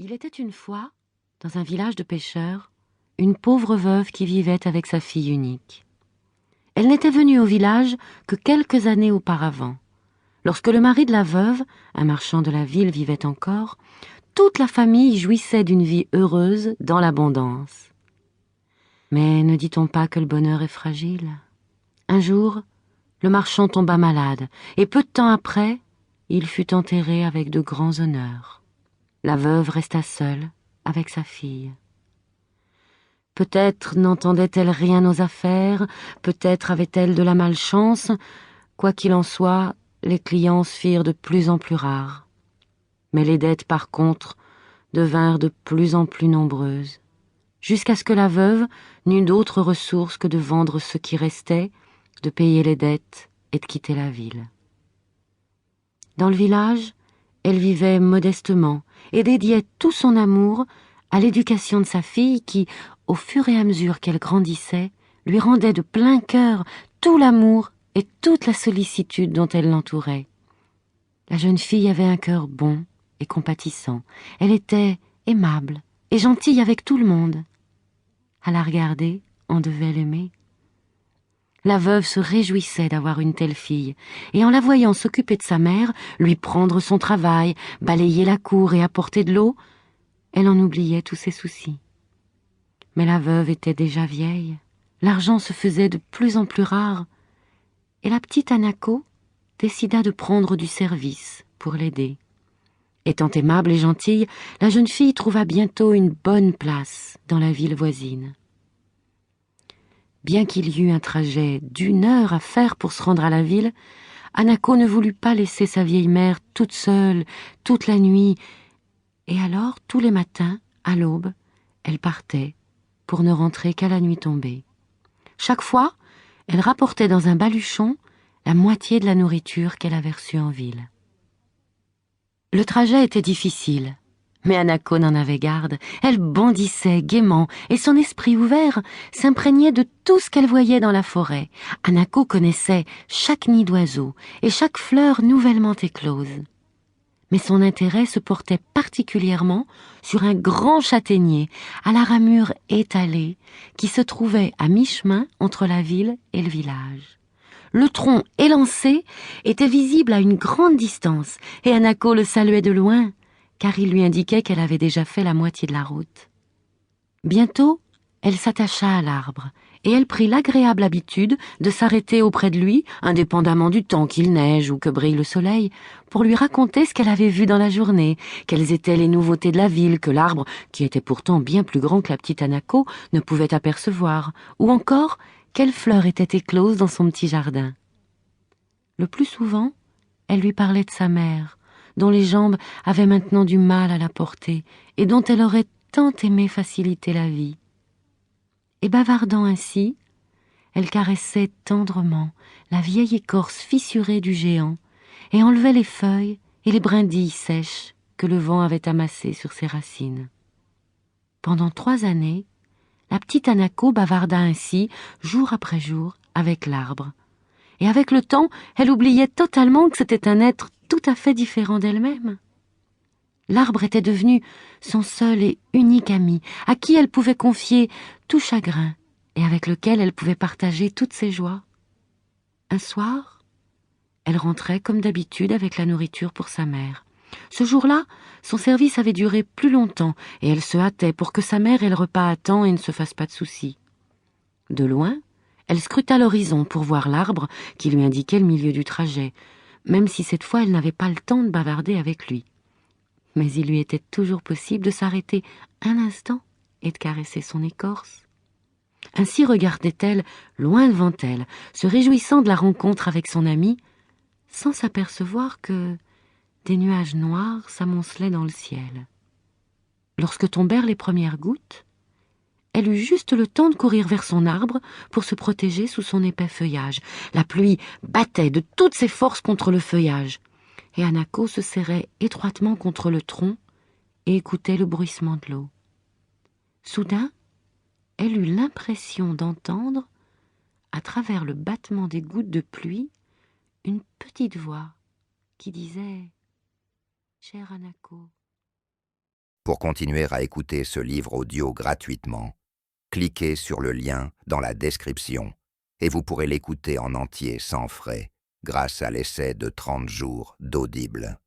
Il était une fois, dans un village de pêcheurs, une pauvre veuve qui vivait avec sa fille unique. Elle n'était venue au village que quelques années auparavant. Lorsque le mari de la veuve, un marchand de la ville, vivait encore, toute la famille jouissait d'une vie heureuse dans l'abondance. Mais ne dit-on pas que le bonheur est fragile? Un jour, le marchand tomba malade, et peu de temps après, il fut enterré avec de grands honneurs. La veuve resta seule avec sa fille. Peut-être n'entendait-elle rien aux affaires, peut-être avait-elle de la malchance. Quoi qu'il en soit, les clients se firent de plus en plus rares. Mais les dettes, par contre, devinrent de plus en plus nombreuses, jusqu'à ce que la veuve n'eût d'autre ressource que de vendre ce qui restait, de payer les dettes et de quitter la ville. Dans le village, elle vivait modestement et dédiait tout son amour à l'éducation de sa fille qui, au fur et à mesure qu'elle grandissait, lui rendait de plein cœur tout l'amour et toute la sollicitude dont elle l'entourait. La jeune fille avait un cœur bon et compatissant. Elle était aimable et gentille avec tout le monde. À la regarder, on devait l'aimer. La veuve se réjouissait d'avoir une telle fille, et en la voyant s'occuper de sa mère, lui prendre son travail, balayer la cour et apporter de l'eau, elle en oubliait tous ses soucis. Mais la veuve était déjà vieille, l'argent se faisait de plus en plus rare, et la petite Hanako décida de prendre du service pour l'aider. Étant aimable et gentille, la jeune fille trouva bientôt une bonne place dans la ville voisine. Bien qu'il y eût un trajet d'1 heure à faire pour se rendre à la ville, Hanako ne voulut pas laisser sa vieille mère toute seule, toute la nuit, et alors, tous les matins, à l'aube, elle partait, pour ne rentrer qu'à la nuit tombée. Chaque fois, elle rapportait dans un baluchon la moitié de la nourriture qu'elle avait reçue en ville. Le trajet était difficile, mais Hanako n'en avait garde. Elle bondissait gaiement, et son esprit ouvert s'imprégnait de tout ce qu'elle voyait dans la forêt. Hanako connaissait chaque nid d'oiseau et chaque fleur nouvellement éclose. Mais son intérêt se portait particulièrement sur un grand châtaignier à la ramure étalée qui se trouvait à mi-chemin entre la ville et le village. Le tronc élancé était visible à une grande distance et Hanako le saluait de loin, car il lui indiquait qu'elle avait déjà fait la moitié de la route. Bientôt, elle s'attacha à l'arbre, et elle prit l'agréable habitude de s'arrêter auprès de lui, indépendamment du temps qu'il neige ou que brille le soleil, pour lui raconter ce qu'elle avait vu dans la journée, quelles étaient les nouveautés de la ville que l'arbre, qui était pourtant bien plus grand que la petite Hanako, ne pouvait apercevoir, ou encore quelles fleurs étaient écloses dans son petit jardin. Le plus souvent, elle lui parlait de sa mère, dont les jambes avaient maintenant du mal à la porter, et dont elle aurait tant aimé faciliter la vie. Et bavardant ainsi, elle caressait tendrement la vieille écorce fissurée du géant et enlevait les feuilles et les brindilles sèches que le vent avait amassées sur ses racines. Pendant 3 années, la petite Hanako bavarda ainsi, jour après jour, avec l'arbre. Et avec le temps, elle oubliait totalement que c'était un être tout à fait différent d'elle-même. L'arbre était devenu son seul et unique ami, à qui elle pouvait confier tout chagrin et avec lequel elle pouvait partager toutes ses joies. Un soir, elle rentrait comme d'habitude avec la nourriture pour sa mère. Ce jour-là, son service avait duré plus longtemps et elle se hâtait pour que sa mère ait le repas à temps et ne se fasse pas de soucis. De loin, elle scruta l'horizon pour voir l'arbre qui lui indiquait le milieu du trajet, même si cette fois elle n'avait pas le temps de bavarder avec lui. Mais il lui était toujours possible de s'arrêter un instant et de caresser son écorce. Ainsi regardait-elle loin devant elle, se réjouissant de la rencontre avec son ami, sans s'apercevoir que des nuages noirs s'amoncelaient dans le ciel. Lorsque tombèrent les premières gouttes, elle eut juste le temps de courir vers son arbre pour se protéger sous son épais feuillage. La pluie battait de toutes ses forces contre le feuillage, et Hanako se serrait étroitement contre le tronc et écoutait le bruissement de l'eau. Soudain, elle eut l'impression d'entendre, à travers le battement des gouttes de pluie, une petite voix qui disait « Chère Hanako ». Pour continuer à écouter ce livre audio gratuitement, cliquez sur le lien dans la description et vous pourrez l'écouter en entier sans frais grâce à l'essai de 30 jours d'Audible.